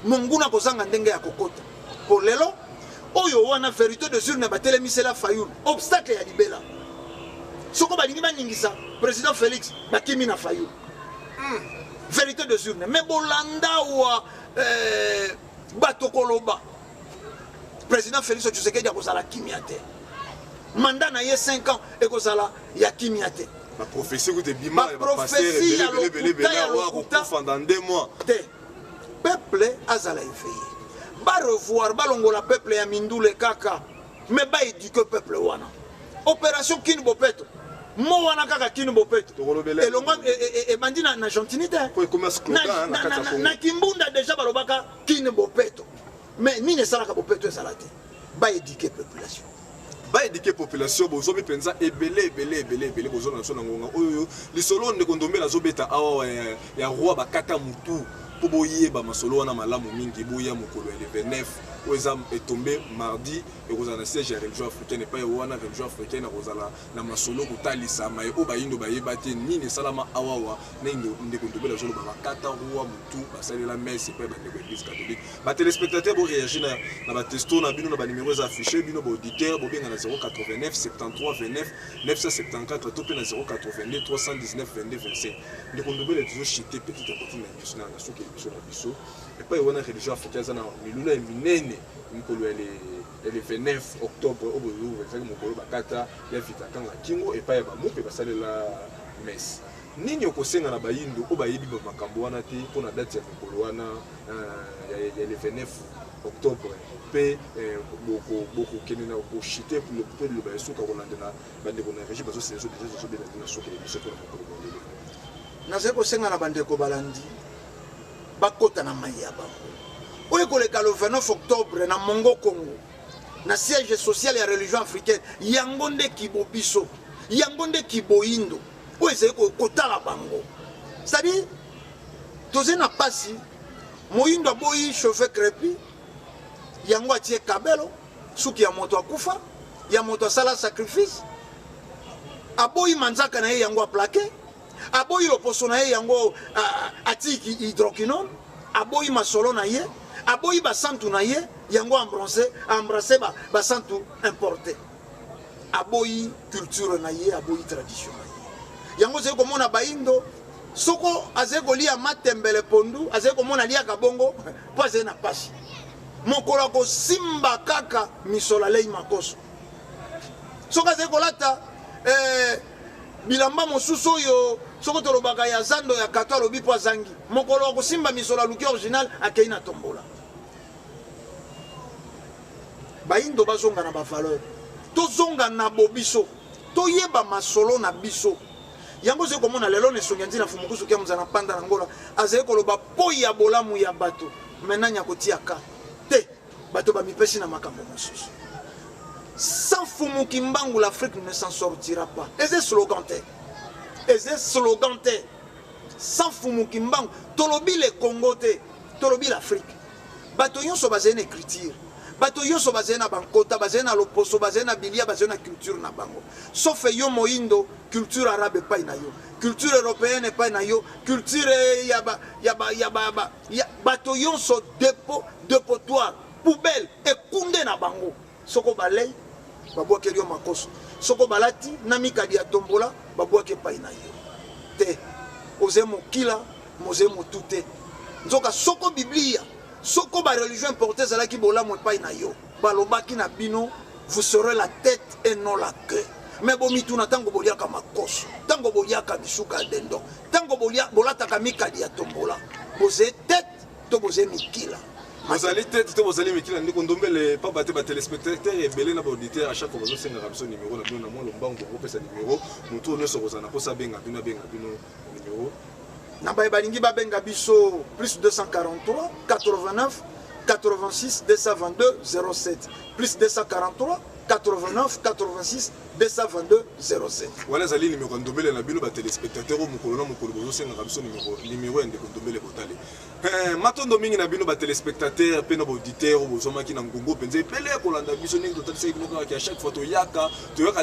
monguna kozanga ndenge ya kokota. Pour lelo oyo wana vérité de jour na batele misela Fayoul. Obstacle ya libela. Soko balingi baningisa président Félix bakimi na Fayoul. Vérité de jour mais bolanda wa batokoloba. Président Félix Tshisekedi a kozala kimiate. Mandat na ye 5 ans et kozala ya kimiate. Ma prophétie vous de bima et va passer pendant 2 mois. Peuple azala éveillé. Ba revoir ba longola peuple ya mindule kaka. Mais ba éduquer peuple wana. Opération Kinbopeto. Mo wana kaka Kinbopeto. Et longo et bandi na gentilité. Na Kimbunda déjà balobaka Kinbopeto. Mais ni ne sala ka bopeto salate ba éduquer population ba éduquer population bozo bi penza ebele bozo na so na ngonga oyo lisolo ne kondombela zo beta awa ya roi bakata mutu po boyeba masolo wana malamu mingi boya mokolo le 29 oza est tombé mardi et kozana siège ya religion africaine et pas wana religion africaine kozala na masolo kotalisa mai o bayindo bayeba te nini salama awawa nendo ndeko ndobela zo bakata roi mutu basalela messe pe ba l'église catholique ba téléspectateurs bo réagir na ba testo na bino na ba numéros affichés bino bo auditeur bo benga na 089 73 29 974 to pe na 082 319 22 25 ndeko ndobela zo chité petit à petit na national na soki biso na biso et pas wana religion africaine za na miluna minene le 29 octobre au boulot avec mon colo bakata ya vitakanga kingo et pas ba mope basalela messe nini okosenga na bayindo o bayibi ba makambo wana te pona date ya mokolo wana ya le 29 octobre pe beaucoup kene na ko chiter pour le peuple ba suka kolandela bande kona régime bazo senzo déjà zo bela na soki biso pour mokolo ngolele na zeko senga na bande ko balandi bakota na mayaba. Oye koleka le 29 octobre na Mongo Congo na siège social ya religion africaine yangonde kibobiso yangonde kiboindo oye c'est kotala bango c'est-à-dire toze na pasi moindo aboyi chauffeur crépi yango atie kabelo suki ya moto akufa ya moto sala sacrifice aboyi manzaka na ye yango aplaqué aboyi loposo na ye yango atiki hydroquinone aboyi masolo na ye aboyi basantu na ye yango embrasser basantu importé aboyi culture na ye aboyi tradition na ye yango c'est komona baindo soko azeko lia matembele pondu azeko mona lia kabongo pase na pasi mokolo ko simba kaka misola lei makoso soko azeko lata bilamba mosusu oyo soko tolobaka ya zando ya kato alobi po azangi mokolo ko simba misola luki original akei na tombola baindo bazonga na ba valeur tozonga na bobiso toyeba masolo na biso yango ze komona lelo ne songenzi na fumukusu ke muzana panda na ngola azaye koloba po ya bolamu ya bato menanya kotia ka te bato ba mipesi na makambo mosusu sans fumuki mbangu l'Afrique ne s'en sortira pas et c'est slogan te sans fumuki mbangu tolobi le Congo te tolobi l'Afrique bato yonso bazene écriture bato yonso bazena bankota bazena loposo bazena bilia bazena culture na bango sauf yo moindo culture arabe pa na yo culture européenne pa na yo culture ya bato yonso dépotoir poubelle et kunde na bango soko balei babwake yo makoso soko balati na mikadi ya tombola babwake pa na yo te ozemo kila mozemo tute nzoka soko biblia soko ba religion importée zala ki bola mo pa na yo balobaki na bino vous serez la tête et non la queue mais bomitu na tango bolia ka makoso tango bolia ka bisuka dendo tango bolia bolata ka mikadi ya tombola boze tête to boze mikila Mozali tête to mozali mikila ndiko ndombele pa baté ba téléspectateurs et belé na ba auditeur à chaque fois bazo senga ramso numéro na bino na mo lombango ko pesa numéro mutu ne so kozana ko sa benga bino numéro na balingi ba benga biso plus 243 89 86 222 07 plus 243 89 86 222 07. Voilà zali numéro ndombele na bino ba téléspectateur au mukolo na mukolo bozo senga biso numéro ende ko ndombele botale. Matondo mingi na bino ba téléspectateur pe na ba auditeur bozo maki na ngongo penze pele ko landa biso ningi totali se bino ka chaque fois to yaka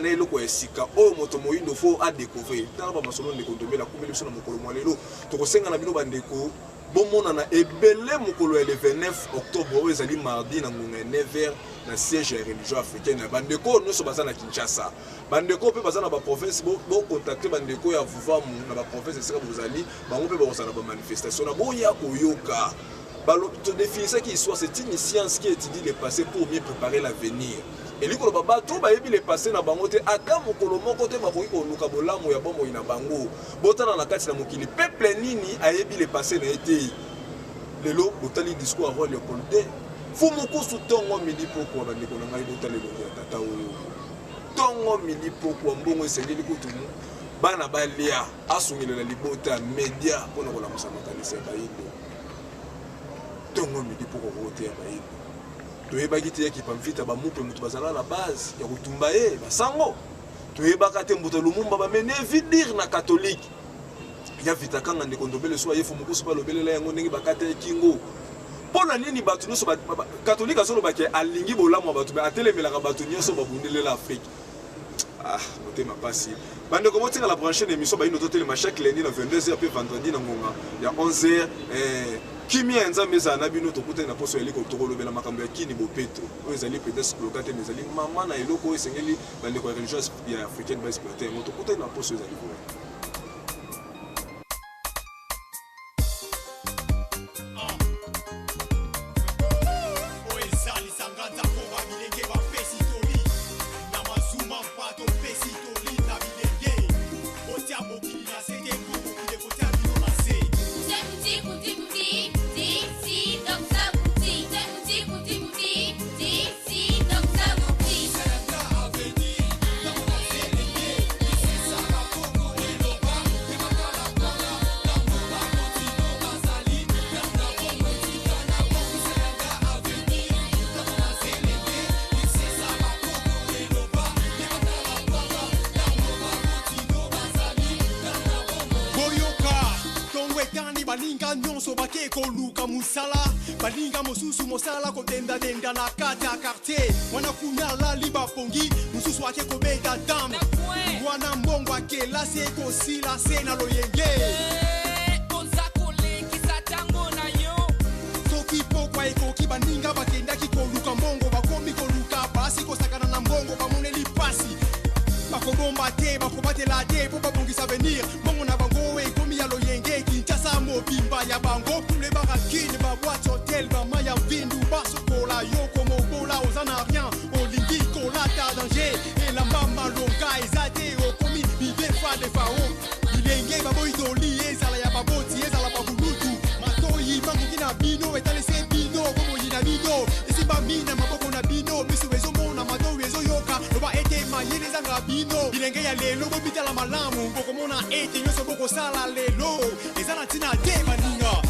na eloko esika o moto moyindo fo a découvrir. Tala ba masolo ndeko ndombele akumeli biso na mukolo mwalelo to ko senga na bino ba ndeko bomona na ebele mukolo le 29 octobre o ezali mardi na ngonga 9h na siège religieux africain na bandeko nyonso baza na Kinshasa bandeko pe baza na ba province bo contacter bandeko ya vuvamu na ba province esika bozali bango pe bazana ba manifestation na boya koyoka balo to définir qui soit c'est une science qui étudie le passé pour mieux préparer l'avenir et likolo baba to ba yebi le passé na bango te ata mokolo moko te bakoki koluka bolamu ya bomo ina bango botana na kati na mokili peuple nini ayebi le passé na été lelo botali discours à roi Léopold II fumu kusu tongo midi poko bandeko na ngai botali longo ya tata oyo tongo midi poko mbongo esengeli kutumu bana balia asungelela libota media pona kolamusa makanisa ya bayindo tongo midi poko kote ya bayindo toyebaki te yaki pamfita bamupe mutu bazala na base ya kutumba ye basango toyebaka te mbuto lumumba bamene vidir na catholique ya vita kanga ndeko ndombele so yefu mukusu balobelela yango ndenge bakate kingo pona nini batu nyonso catholique azolo bake alingi bolamu batu ba atelemela batu nyonso babundelela Afrique motema pasi bandeko botinga la branche na émission bayino totelema chaque lundi na 22h pe vendredi na ngonga ya 11h kimia nzambe za na bino tokute na poso eliko tokolobela makambo ya kini bopeto oyo ezali peut-être lokate ezali mama na eloko esengeli bandeko ya religieuse ya africaine ba exploiter moto tokute na poso ezali ko baninga nyonso bakeko luka musala baninga mosusu mosala kotenda denda na kati ya quartier wana kunyala libapongi mosusu akeko beta dame wana mbongo akelasi ekosila se na loyenge soki pokwa ekoki baninga bakendaki koluka mbongo bakomi koluka basi kosakana na mbongo bamoneli pasi bakobomba te bakobatela te po babongisa venir mbongo na bango ekomi ya loyenge Kinshasa mobimba ya bango le barakine baboite hotel bamaya vindu basokola yoko mobola ozana rien olingi kolata danger elamba malonga ezate okomi bidefa de fao bilenge baboidoli ezala ya baboti ezala babulutu matoyi bangoki na bino etalese bino komoyi na bino esimba mina maboko na bino miso ezomona matoyi ezoyoka loba ete mayele ezanga bino bilenge ya lelo bobitala malamu bokomona ete nyonso bokosala lelo ezala ntina te baninga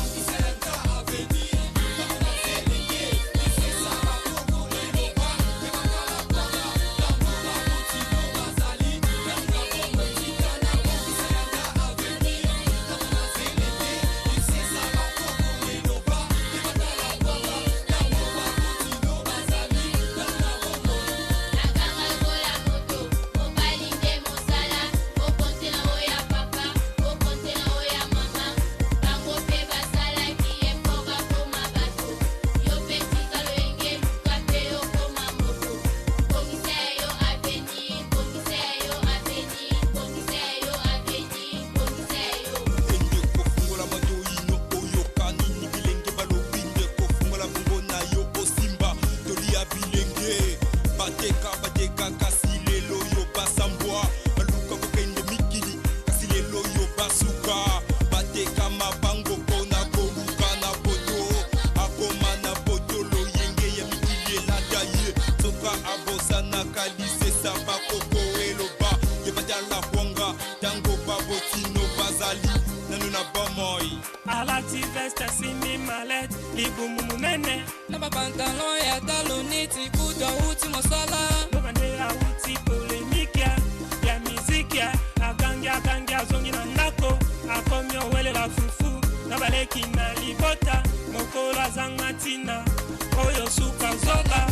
Papa, au compte na oya mama, bango pe libumu munene na bapantalon ya taloniti kuta uti mosala nobandela uti polemikia ya mizikia akangia zongi na ndako akomi owelela fufu na baleki na libota mokolo azanga ntina oyo suka zola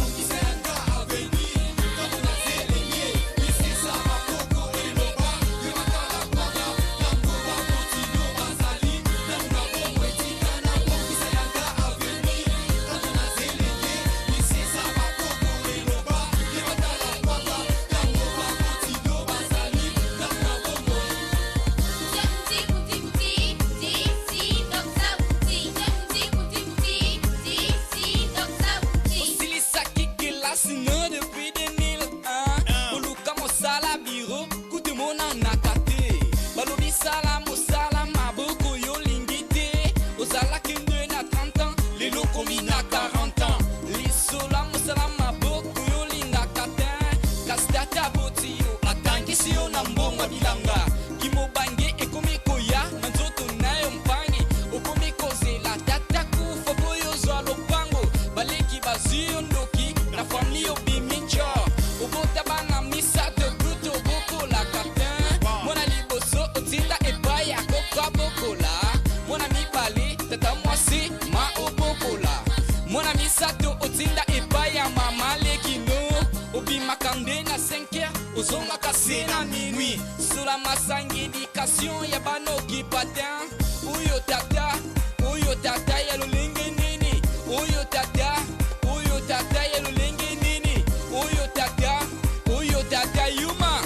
Ozonga kasi na minuit sur la masangi éducation ya banoki patin uyo tata ya lolenge nini uyo tata ya lolenge nini uyo tata yuma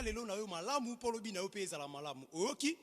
lelo na yo malamu polo bina yo peza la malamu oyoki